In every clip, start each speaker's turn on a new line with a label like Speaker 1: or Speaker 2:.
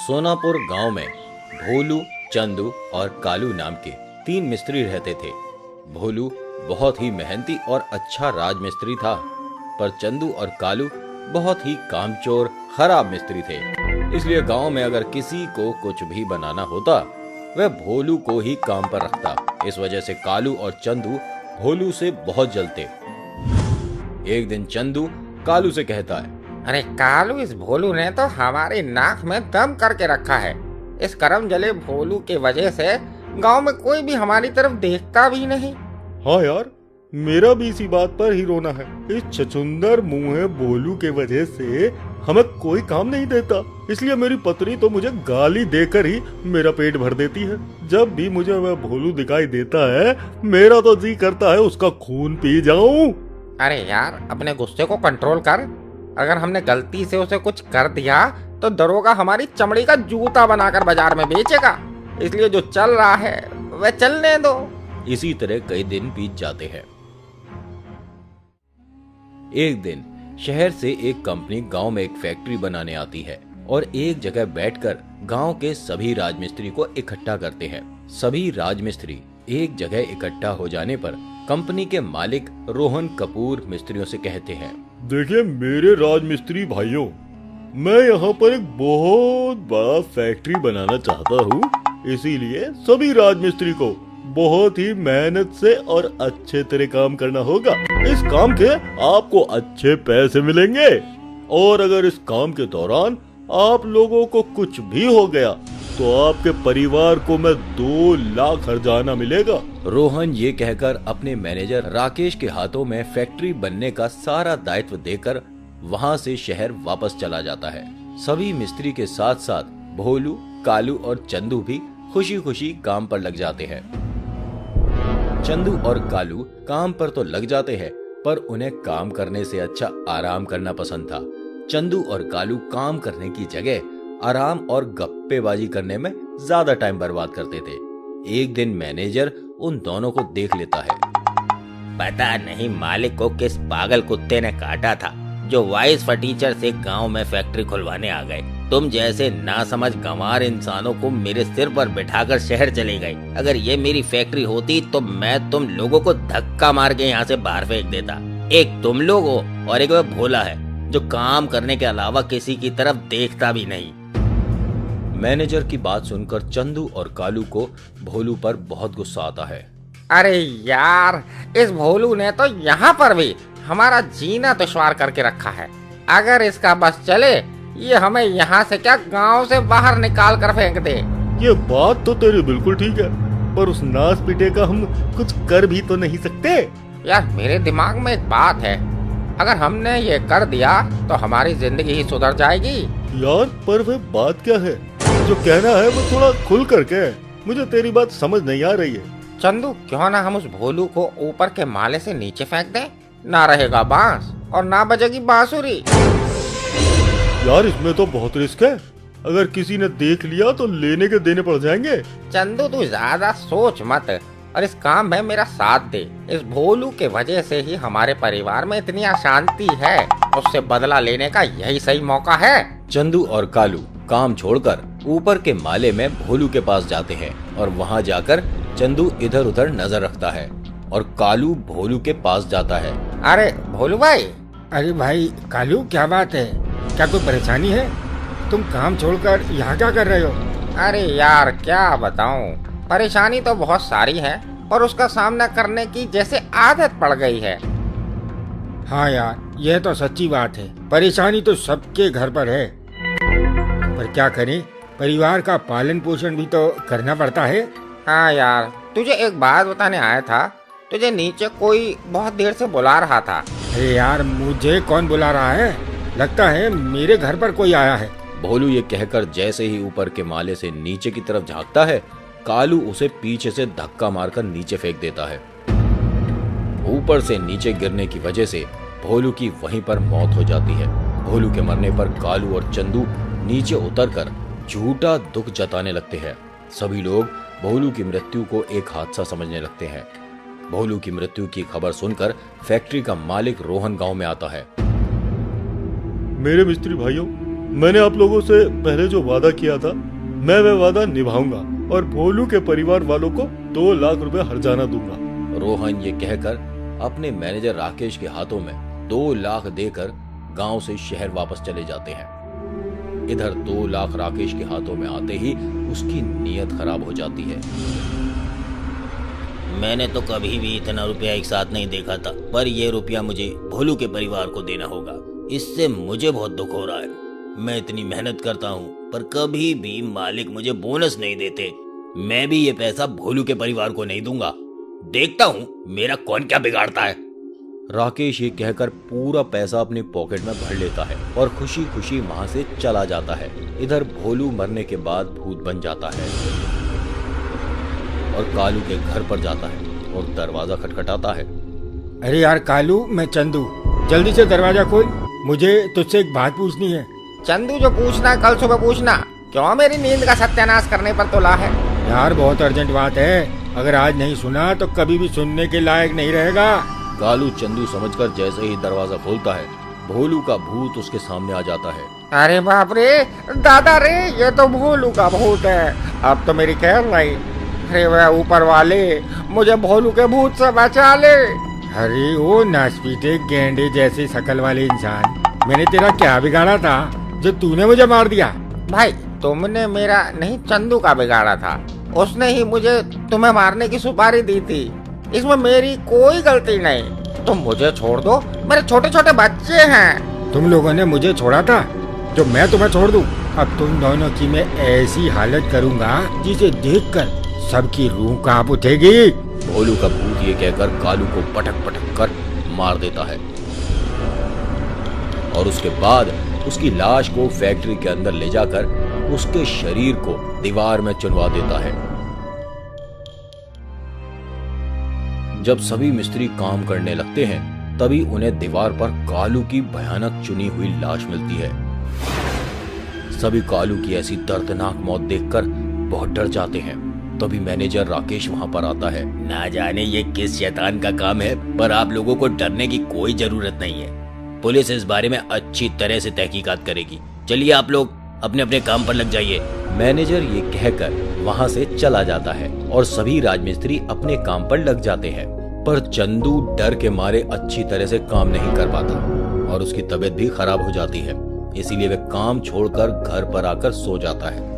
Speaker 1: सोनापुर गांव में भोलू, चंदू और कालू नाम के 3 मिस्त्री रहते थे। भोलू बहुत ही मेहनती और अच्छा राजमिस्त्री था, पर चंदू और कालू बहुत ही कामचोर खराब मिस्त्री थे। इसलिए गांव में अगर किसी को कुछ भी बनाना होता, वह भोलू को ही काम पर रखता। इस वजह से कालू और चंदू भोलू से बहुत जलते। एक दिन चंदू कालू से कहता है,
Speaker 2: अरे कालू, इस भोलू ने तो हमारी नाक में दम करके रखा है। इस करम जले भोलू के वजह से गांव में कोई भी हमारी तरफ देखता भी नहीं।
Speaker 3: हाँ यार, मेरा भी इसी बात पर ही रोना है। इस छछुंदर मुंह भोलू के वजह से हमें कोई काम नहीं देता, इसलिए मेरी पत्नी तो मुझे गाली देकर ही मेरा पेट भर देती है। जब भी मुझे वह भोलू दिखाई देता है, मेरा तो जी करता है उसका खून पी जाऊं।
Speaker 2: अरे यार, अपने गुस्से को कंट्रोल कर। अगर हमने गलती से उसे कुछ कर दिया तो दरोगा हमारी चमड़ी का जूता बनाकर बाजार में बेचेगा। इसलिए जो चल रहा है वह चलने दो।
Speaker 1: इसी तरह कई दिन बीत जाते हैं। एक दिन शहर से एक कंपनी गांव में एक फैक्ट्री बनाने आती है और एक जगह बैठकर गांव के सभी राजमिस्त्री को इकट्ठा करते हैं। सभी राजमिस्त्री एक जगह इकट्ठा हो जाने पर कंपनी के मालिक रोहन कपूर मिस्त्रियों से कहते हैं,
Speaker 3: देखिए मेरे राजमिस्त्री भाइयों, मैं यहाँ पर एक बहुत बड़ा फैक्ट्री बनाना चाहता हूँ। इसीलिए सभी राजमिस्त्री को बहुत ही मेहनत से और अच्छे तरह काम करना होगा। इस काम के आपको अच्छे पैसे मिलेंगे और अगर इस काम के दौरान आप लोगों को कुछ भी हो गया तो आपके परिवार को मैं 2 लाख हर्जाना मिलेगा।
Speaker 1: रोहन ये कहकर अपने मैनेजर राकेश के हाथों में फैक्ट्री बनने का सारा दायित्व देकर वहाँ से शहर वापस चला जाता है। सभी मिस्त्री के साथ साथ भोलू, कालू और चंदू भी खुशी खुशी काम पर लग जाते हैं। चंदू और कालू काम पर तो लग जाते हैं, पर उन्हें काम करने से अच्छा आराम करना पसंद था। चंदू और कालू काम करने की जगह आराम और गप्पेबाजी करने में ज्यादा टाइम बर्बाद करते थे। एक दिन मैनेजर उन दोनों को देख लेता है।
Speaker 2: पता नहीं मालिक को किस पागल कुत्ते ने काटा था जो वाइस फटीचर से गांव में फैक्ट्री खुलवाने आ गए। तुम जैसे नासमझ गंवार इंसानों को मेरे सिर पर बिठाकर शहर चले गए। अगर ये मेरी फैक्ट्री होती तो मैं तुम लोगों को धक्का मार के यहाँ से बाहर फेंक देता। एक तुम लोग हो और एक वह भोला है जो काम करने के अलावा किसी की तरफ देखता भी नहीं।
Speaker 1: मैनेजर की बात सुनकर चंदू और कालू को भोलू पर बहुत गुस्सा आता है।
Speaker 2: अरे यार, इस भोलू ने तो यहाँ पर भी हमारा जीना दुश्वार करके रखा है। अगर इसका बस चले, ये हमें यहाँ से क्या गांव से बाहर निकाल कर फेंक दे।
Speaker 3: ये बात तो तेरी बिल्कुल ठीक है, पर उस नास पीटे का हम कुछ कर भी तो नहीं सकते।
Speaker 2: यार, मेरे दिमाग में एक बात है, अगर हमने ये कर दिया तो हमारी जिंदगी ही सुधर जाएगी।
Speaker 3: यार, पर वह बात क्या है? जो कहना है वो थोड़ा खुल कर कह। मुझे तेरी बात समझ नहीं आ रही है।
Speaker 2: चंदू, क्यों ना हम उस भोलू को ऊपर के माले से नीचे फेंक दें? ना रहेगा बांस और ना बजेगी बांसुरी।
Speaker 3: यार, इसमें तो बहुत रिस्क है। अगर किसी ने देख लिया तो लेने के देने पड़ जाएंगे।
Speaker 2: चंदू, तू ज्यादा सोच मत और इस काम में मेरा साथ दे। इस भोलू के वजह से ही हमारे परिवार में इतनी अशांति है। उससे बदला लेने का यही सही मौका है।
Speaker 1: चंदू और कालू काम छोड़कर ऊपर के माले में भोलू के पास जाते हैं और वहाँ जाकर चंदू इधर उधर नजर रखता है और कालू भोलू के पास जाता है।
Speaker 2: अरे भोलू भाई।
Speaker 4: अरे भाई कालू, क्या बात है? क्या कोई परेशानी है? तुम काम छोड़कर यहाँ क्या कर रहे हो?
Speaker 2: अरे यार, क्या बताऊं, परेशानी तो बहुत सारी है और उसका सामना करने की जैसे आदत पड़ गई है।
Speaker 4: हाँ यार, यह तो सच्ची बात है। परेशानी तो सबके घर पर है, पर क्या करें, परिवार का पालन पोषण भी तो करना पड़ता है।
Speaker 2: हाँ यार, तुझे एक बात बताने आया था। तुझे नीचे कोई बहुत देर से बुला रहा था।
Speaker 4: अरे यार, मुझे कौन बुला रहा है? लगता है मेरे घर पर कोई आया है।
Speaker 1: भोलू ये कहकर जैसे ही ऊपर के माले से नीचे की तरफ झांकता है, कालू उसे पीछे से धक्का मारकर नीचे फेंक देता है। ऊपर से नीचे गिरने की वजह से भोलू की वहीं पर मौत हो जाती है। भोलू के मरने पर कालू और चंदू नीचे उतरकर झूठा दुख जताने लगते हैं। सभी लोग भोलू की मृत्यु को एक हादसा समझने लगते हैं। भोलू की मृत्यु की खबर सुनकर फैक्ट्री का मालिक रोहन गांव में आता है।
Speaker 3: मेरे मिस्त्री भाइयों, मैंने आप लोगों से पहले जो वादा किया था, मैं वह वादा निभाऊंगा और भोलू के परिवार वालों को 2 लाख रुपए हर्जाना दूंगा।
Speaker 1: रोहन ये कहकर अपने मैनेजर राकेश के हाथों में 2 लाख देकर गांव से शहर वापस चले जाते हैं। इधर 2 लाख राकेश के हाथों में आते ही उसकी नीयत खराब हो जाती है।
Speaker 2: मैंने तो कभी भी इतना रुपया एक साथ नहीं देखा था, पर ये रुपया मुझे भोलू के परिवार को देना होगा। इससे मुझे बहुत दुख हो रहा है। मैं इतनी मेहनत करता हूँ पर कभी भी मालिक मुझे बोनस नहीं देते। मैं भी ये पैसा भोलू के परिवार को नहीं दूंगा। देखता हूँ मेरा कौन क्या बिगाड़ता है।
Speaker 1: राकेश ये कहकर पूरा पैसा अपनी पॉकेट में भर लेता है और खुशी खुशी वहां से चला जाता है। इधर भोलू मरने के बाद भूत बन जाता है और कालू के घर पर जाता है और दरवाजा खटखटाता है।
Speaker 4: अरे यार कालू, मैं चंदू, जल्दी से दरवाजा खोल, मुझे तुझसे एक बात पूछनी है।
Speaker 5: चंदू, जो पूछना कल सुबह पूछना। क्यों मेरी नींद का सत्यानाश करने पर तुला है?
Speaker 4: यार बहुत अर्जेंट बात है, अगर आज नहीं सुना तो कभी भी सुनने के लायक नहीं रहेगा।
Speaker 1: कालू चंदू समझकर जैसे ही दरवाजा खोलता है, भोलू का भूत उसके सामने आ जाता है।
Speaker 5: अरे बाप रे, दादा रे, ये तो भोलू का भूत है। अब तो मेरी खैर नहीं। अरे वह ऊपर वाले, मुझे भोलू के भूत से बचा ले।
Speaker 4: अरे ओ नाचपीटे गेंडे जैसी शकल वाले इंसान, मैंने तेरा क्या बिगाड़ा था जो तूने मुझे मार दिया?
Speaker 5: भाई, तुमने मेरा नहीं, चंदू का बिगाड़ा था। उसने ही मुझे तुम्हें मारने की सुपारी दी थी। इसमें मेरी कोई गलती नहीं। तुम मुझे छोड़ दो, मेरे छोटे छोटे बच्चे हैं।
Speaker 4: तुम लोगों ने मुझे छोड़ा था, जो मैं तुम्हें छोड़ दूं? अब तुम दोनों की मैं ऐसी हालत करूंगा जिसे देखकर सबकी रूह कांप उठेगी।
Speaker 1: भोलू का भूत ये कहकर कालू को पटक पटक कर मार देता है और उसके बाद उसकी लाश को फैक्ट्री के अंदर ले जाकर उसके शरीर को दीवार में चुनवा देता है। जब सभी मिस्त्री काम करने लगते हैं तभी उन्हें दीवार पर कालू की भयानक चुनी हुई लाश मिलती है। सभी कालू की ऐसी दर्दनाक मौत देखकर बहुत डर जाते हैं। तभी मैनेजर राकेश वहां पर आता है।
Speaker 2: ना जाने ये किस शैतान का काम है, पर आप लोगों को डरने की कोई जरूरत नहीं है। पुलिस इस बारे में अच्छी तरह से तहकीकात करेगी। चलिए आप लोग अपने अपने काम पर लग जाइए।
Speaker 1: मैनेजर ये कहकर वहां से चला जाता है और सभी राजमिस्त्री अपने काम पर लग जाते हैं। पर चंदू डर के मारे अच्छी तरह से काम नहीं कर पाता और उसकी तबीयत भी खराब हो जाती है। इसीलिए वह काम छोड़कर घर पर आकर सो जाता है।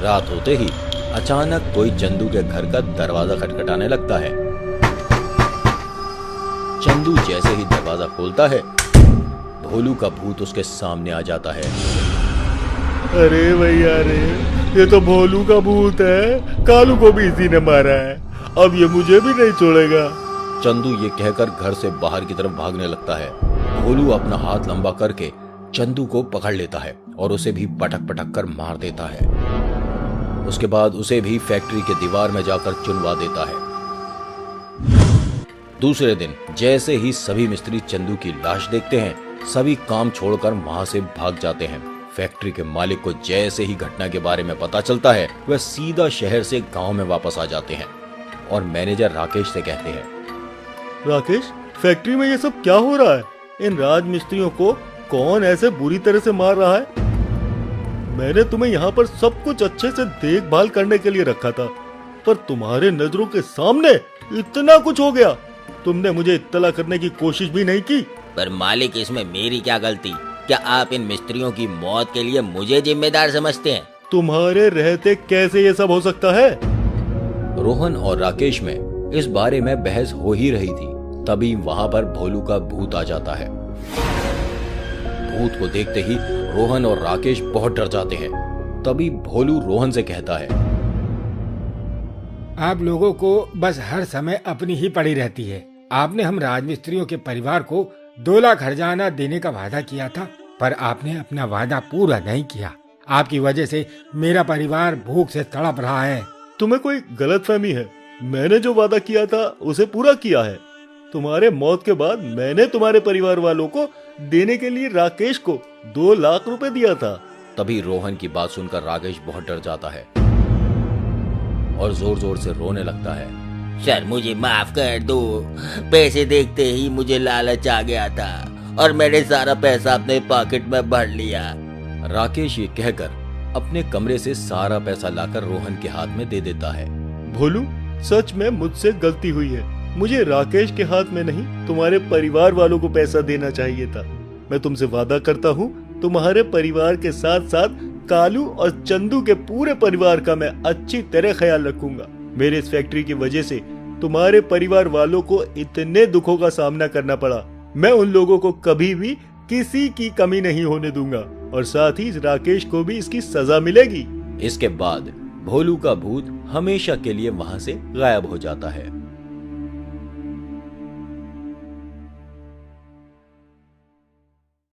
Speaker 1: रात होते ही अचानक कोई चंदू के घर का दरवाजा खटखटाने लगता है। चंदू जैसे ही दरवाजा खोलता है, भोलू का भूत उसके सामने आ जाता है।
Speaker 3: अरे भैया रे, ये तो भोलू का भूत है। कालू को भी इसी ने मारा है, अब ये मुझे भी नहीं छोड़ेगा।
Speaker 1: चंदू ये कहकर घर से बाहर की तरफ भागने लगता है। भोलू अपना हाथ लंबा करके चंदू को पकड़ लेता है और उसे भी पटक पटक कर मार देता है। उसके बाद उसे भी फैक्ट्री के दीवार में जाकर चुनवा देता है। दूसरे दिन जैसे ही सभी मिस्त्री चंदू की लाश देखते हैं, सभी काम छोड़कर वहां से भाग जाते हैं। फैक्ट्री के मालिक को जैसे ही घटना के बारे में पता चलता है, वह सीधा शहर से गांव में वापस आ जाते हैं और मैनेजर राकेश से कहते हैं,
Speaker 3: राकेश, फैक्ट्री में ये सब क्या हो रहा है? इन राजमिस्त्रियों को कौन ऐसे बुरी तरह से मार रहा है? मैंने तुम्हें यहाँ पर सब कुछ अच्छे से देखभाल करने के लिए रखा था, पर तुम्हारे नजरों के सामने इतना कुछ हो गया। तुमने मुझे इत्तला करने की कोशिश भी नहीं की।
Speaker 2: पर मालिक, इसमें मेरी क्या गलती? क्या आप इन मिस्त्रियों की मौत के लिए मुझे जिम्मेदार समझते हैं?
Speaker 3: तुम्हारे रहते कैसे ये सब हो सकता है?
Speaker 1: रोहन और राकेश में इस बारे में बहस हो ही रही थी। तभी वहां पर भोलू का भूत आ जाता है। भूत को देखते ही रोहन और राकेश बहुत डर जाते हैं। तभी भोलू रोहन से कहता है,
Speaker 4: आप लोगों को बस हर समय अपनी ही पड़ी रहती है। आपने हम राजमिस्त्रियों के परिवार को 2 लाख हर्जाना देने का वादा किया था, पर आपने अपना वादा पूरा नहीं किया। आपकी वजह से मेरा परिवार भूख से तड़प रहा है।
Speaker 3: तुम्हें कोई गलतफहमी है। मैंने जो वादा किया था उसे पूरा किया है। तुम्हारे मौत के बाद मैंने तुम्हारे परिवार वालों को देने के लिए राकेश को 2 लाख रुपए दिया था।
Speaker 1: तभी रोहन की बात सुनकर राकेश बहुत डर जाता है और जोर जोर से रोने लगता है।
Speaker 2: सर, मुझे माफ कर दो। पैसे देखते ही मुझे लालच आ गया था और मैंने सारा पैसा अपने पॉकेट में भर लिया।
Speaker 1: राकेश ये कहकर अपने कमरे से सारा पैसा लाकर रोहन के हाथ में दे देता है।
Speaker 3: भोलू, सच में मुझसे गलती हुई है। मुझे राकेश के हाथ में नहीं, तुम्हारे परिवार वालों को पैसा देना चाहिए था। मैं तुमसे वादा करता हूँ, तुम्हारे परिवार के साथ साथ कालू और चंदू के पूरे परिवार का मैं अच्छी तरह ख्याल रखूंगा। मेरे इस फैक्ट्री की वजह से तुम्हारे परिवार वालों को इतने दुखों का सामना करना पड़ा। मैं उन लोगों को कभी भी किसी की कमी नहीं होने दूंगा और साथ ही राकेश को भी इसकी सजा मिलेगी।
Speaker 1: इसके बाद भोलू का भूत हमेशा के लिए वहां से गायब हो जाता है।